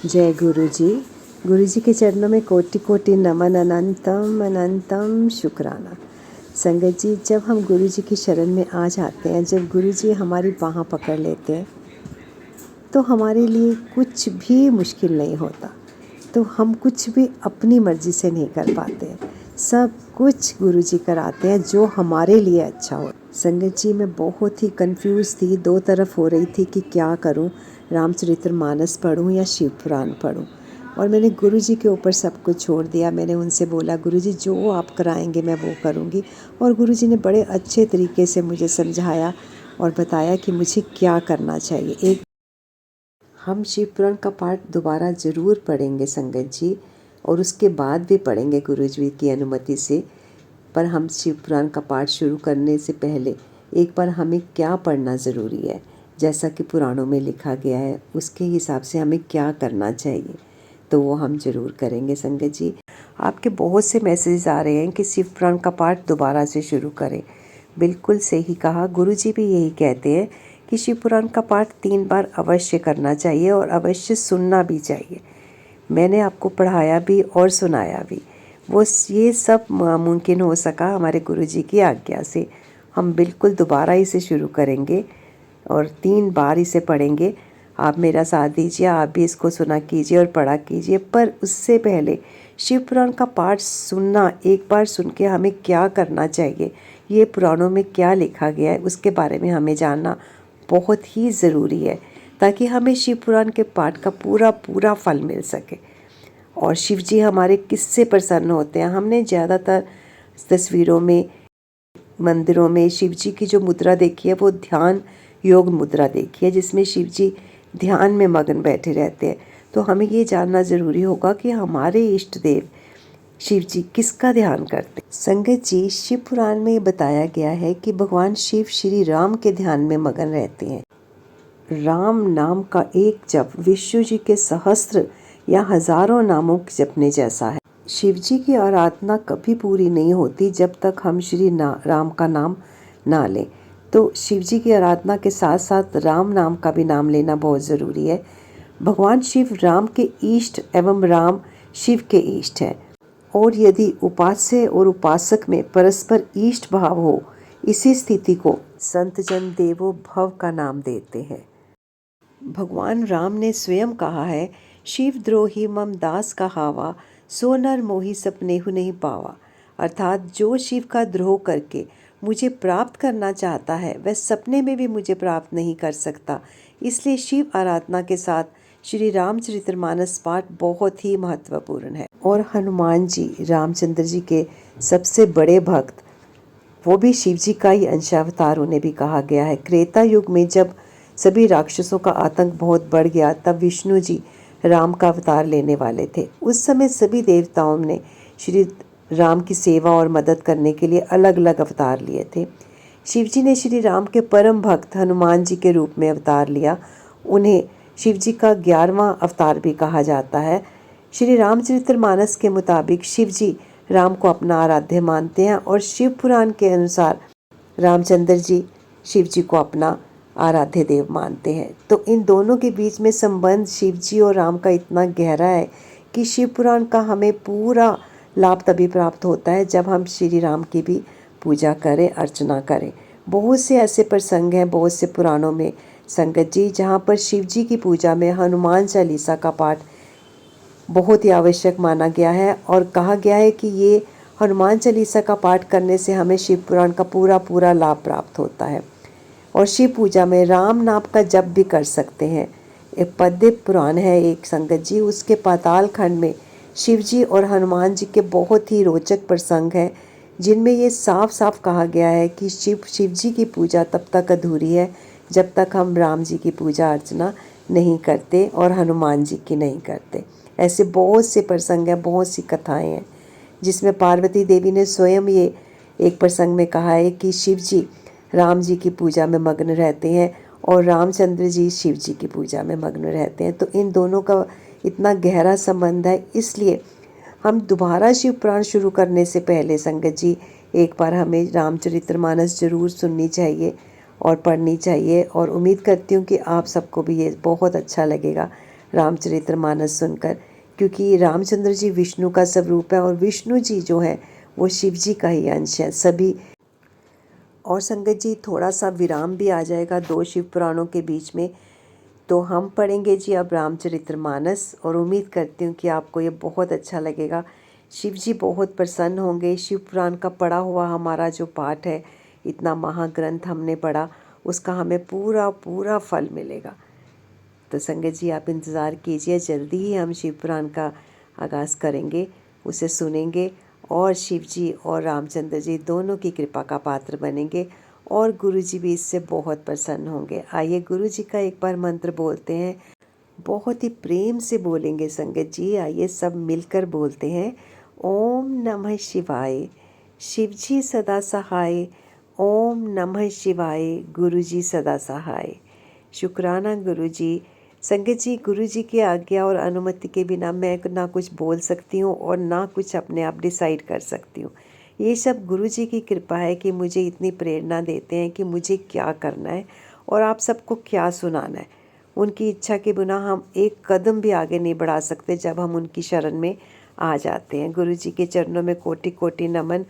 जय गुरु जी। गुरु जी के चरणों में कोटि कोटि नमन, अनंतम अनंतम शुक्राना। संगत जी, जब हम गुरु जी की शरण में आ जाते हैं, जब गुरु जी हमारी बाँह पकड़ लेते हैं, तो हमारे लिए कुछ भी मुश्किल नहीं होता। तो हम कुछ भी अपनी मर्ज़ी से नहीं कर पाते हैं। सब कुछ गुरु जी कराते हैं जो हमारे लिए अच्छा हो। संगत जी, मैं बहुत ही कंफ्यूज थी, दो तरफ हो रही थी कि क्या करूं, रामचरितमानस पढूं या शिव पुराण पढूं। और मैंने गुरु जी के ऊपर सब कुछ छोड़ दिया। मैंने उनसे बोला, गुरु जी जो आप कराएंगे मैं वो करूंगी। और गुरु जी ने बड़े अच्छे तरीके से मुझे समझाया और बताया कि मुझे क्या करना चाहिए। हम शिव पुराण का पाठ दोबारा ज़रूर पढ़ेंगे संगत जी, और उसके बाद भी पढ़ेंगे गुरु जी की अनुमति से। पर हम शिव पुराण का पाठ शुरू करने से पहले एक बार हमें क्या पढ़ना ज़रूरी है, जैसा कि पुराणों में लिखा गया है, उसके हिसाब से हमें क्या करना चाहिए, तो वो हम ज़रूर करेंगे संगत जी। आपके बहुत से मैसेज आ रहे हैं कि शिव पुराण का पाठ दोबारा से शुरू करें। बिल्कुल सही कहा, गुरु जी भी यही कहते हैं कि शिव पुराण का पाठ 3 बार अवश्य करना चाहिए और अवश्य सुनना भी चाहिए। मैंने आपको पढ़ाया भी और सुनाया भी। ये सब मुमकिन हो सका हमारे गुरु जी की आज्ञा से। हम बिल्कुल दोबारा इसे शुरू करेंगे और 3 बार इसे पढ़ेंगे। आप मेरा साथ दीजिए, आप भी इसको सुना कीजिए और पढ़ा कीजिए। पर उससे पहले शिव पुराण का पाठ सुनना, एक बार सुन के हमें क्या करना चाहिए, ये पुराणों में क्या लिखा गया है, उसके बारे में हमें जानना बहुत ही ज़रूरी है, ताकि हमें शिव पुराण के पाठ का पूरा पूरा फल मिल सके। और शिव जी हमारे किससे प्रसन्न होते हैं? हमने ज़्यादातर तस्वीरों में, मंदिरों में शिव जी की जो मुद्रा देखी है वो ध्यान योग मुद्रा देखी है, जिसमें शिव जी ध्यान में मगन बैठे रहते हैं। तो हमें ये जानना ज़रूरी होगा कि हमारे इष्ट देव शिव जी किसका ध्यान करते हैं। संगत जी, शिव पुराण में बताया गया है कि भगवान शिव श्री राम के ध्यान में मगन रहते हैं। राम नाम का एक जप विष्णु जी के सहस्त्र या हजारों नामों के जपने जैसा है। शिव जी की आराधना कभी पूरी नहीं होती जब तक हम राम का नाम ना लें। तो शिव जी की आराधना के साथ साथ राम नाम का भी नाम लेना बहुत ज़रूरी है। भगवान शिव राम के इष्ट एवं राम शिव के इष्ट हैं। और यदि उपास्य और उपासक में परस्पर इष्ट भाव हो, इसी स्थिति को संत जन देवो भव का नाम देते हैं। भगवान राम ने स्वयं कहा है, शिव द्रोही मम दास कहावा, सो नर मोही सपनेहु नहीं पावा। अर्थात जो शिव का द्रोह करके मुझे प्राप्त करना चाहता है, वह सपने में भी मुझे प्राप्त नहीं कर सकता। इसलिए शिव आराधना के साथ श्री रामचरितमानस पाठ बहुत ही महत्वपूर्ण है। और हनुमान जी, रामचंद्र जी के सबसे बड़े भक्त, वो भी शिव जी का ही अंशावतार उन्हें भी कहा गया है। त्रेता युग में जब सभी राक्षसों का आतंक बहुत बढ़ गया, तब विष्णु जी राम का अवतार लेने वाले थे। उस समय सभी देवताओं ने श्री राम की सेवा और मदद करने के लिए अलग अलग अवतार लिए थे। शिव जी ने श्री राम के परम भक्त हनुमान जी के रूप में अवतार लिया। उन्हें शिव जी का 11वां अवतार भी कहा जाता है। श्री रामचरितमानस के मुताबिक शिव जी राम को अपना आराध्य मानते हैं और शिव पुराण के अनुसार रामचंद्र जी शिव जी को अपना आराध्य देव मानते हैं। तो इन दोनों के बीच में संबंध शिव जी और राम का इतना गहरा है कि शिव पुराण का हमें पूरा लाभ तभी प्राप्त होता है जब हम श्री राम की भी पूजा करें, अर्चना करें। बहुत से ऐसे प्रसंग हैं बहुत से पुराणों में संगत जी, जहाँ पर शिव जी की पूजा में हनुमान चालीसा का पाठ बहुत ही आवश्यक माना गया है। और कहा गया है कि ये हनुमान चालीसा का पाठ करने से हमें शिव पुराण का पूरा पूरा लाभ प्राप्त होता है। और शिव पूजा में राम नाम का जप भी कर सकते हैं। एक पद्य पुराण है एक संगत जी, उसके पाताल खंड में शिव जी और हनुमान जी के बहुत ही रोचक प्रसंग हैं, जिनमें ये साफ साफ कहा गया है कि शिव जी की पूजा तब तक अधूरी है जब तक हम राम जी की पूजा अर्चना नहीं करते और हनुमान जी की नहीं करते। ऐसे बहुत से प्रसंग हैं, बहुत सी कथाएं हैं, जिसमें पार्वती देवी ने स्वयं ये एक प्रसंग में कहा है कि शिव जी राम जी की पूजा में मग्न रहते हैं और रामचंद्र जी शिव जी की पूजा में मग्न रहते हैं। तो इन दोनों का इतना गहरा संबंध है। इसलिए हम दोबारा शिव पुराण शुरू करने से पहले संगत जी एक बार हमें रामचरितमानस जरूर सुननी चाहिए और पढ़नी चाहिए। और उम्मीद करती हूँ कि आप सबको भी ये बहुत अच्छा लगेगा। रामचरितमानस सुनकर, क्योंकि रामचंद्र जी विष्णु का स्वरूप है और विष्णु जी जो है वो शिव जी का ही अंश है सभी। और संगत जी थोड़ा सा विराम भी आ जाएगा दो शिव पुराणों के बीच में, तो हम पढ़ेंगे जी अब रामचरितमानस, और उम्मीद करती हूँ कि आपको ये बहुत अच्छा लगेगा। शिव जी बहुत प्रसन्न होंगे। शिव पुराण का पढ़ा हुआ हमारा जो पाठ है, इतना महाग्रंथ हमने पढ़ा, उसका हमें पूरा पूरा फल मिलेगा। तो संगत जी आप इंतज़ार कीजिए, जल्दी ही हम शिव पुराण का आगाज़ करेंगे, उसे सुनेंगे और शिव जी और रामचंद्र जी दोनों की कृपा का पात्र बनेंगे और गुरु जी भी इससे बहुत प्रसन्न होंगे। आइए गुरु जी का एक बार मंत्र बोलते हैं, बहुत ही प्रेम से बोलेंगे संगत जी। आइए सब मिलकर बोलते हैं, ओम नमः शिवाय, शिव जी सदा सहाय, ओम नमः शिवाय, गुरु जी सदा सहाय। शुक्राना गुरु जी। संगत जी गुरु जी की आज्ञा और अनुमति के बिना मैं ना कुछ बोल सकती हूँ और ना कुछ अपने आप डिसाइड कर सकती हूँ। ये सब गुरु जी की कृपा है कि मुझे इतनी प्रेरणा देते हैं कि मुझे क्या करना है और आप सबको क्या सुनाना है। उनकी इच्छा के बिना हम एक कदम भी आगे नहीं बढ़ा सकते जब हम उनकी शरण में आ जाते हैं। गुरु जी के चरणों में कोटि कोटि नमन।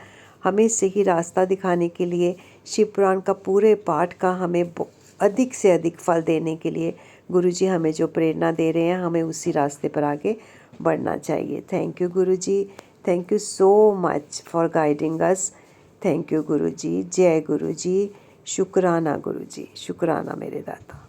हमें सही रास्ता दिखाने के लिए, शिव पुराण का पूरे पाठ का हमें अधिक से अधिक फल देने के लिए गुरु जी हमें जो प्रेरणा दे रहे हैं, हमें उसी रास्ते पर आगे बढ़ना चाहिए। Thank you guru ji, thank you so much for guiding us. Thank you guru ji, जय गुरु जी, शुक्राना गुरु जी, शुक्राना मेरे दाता।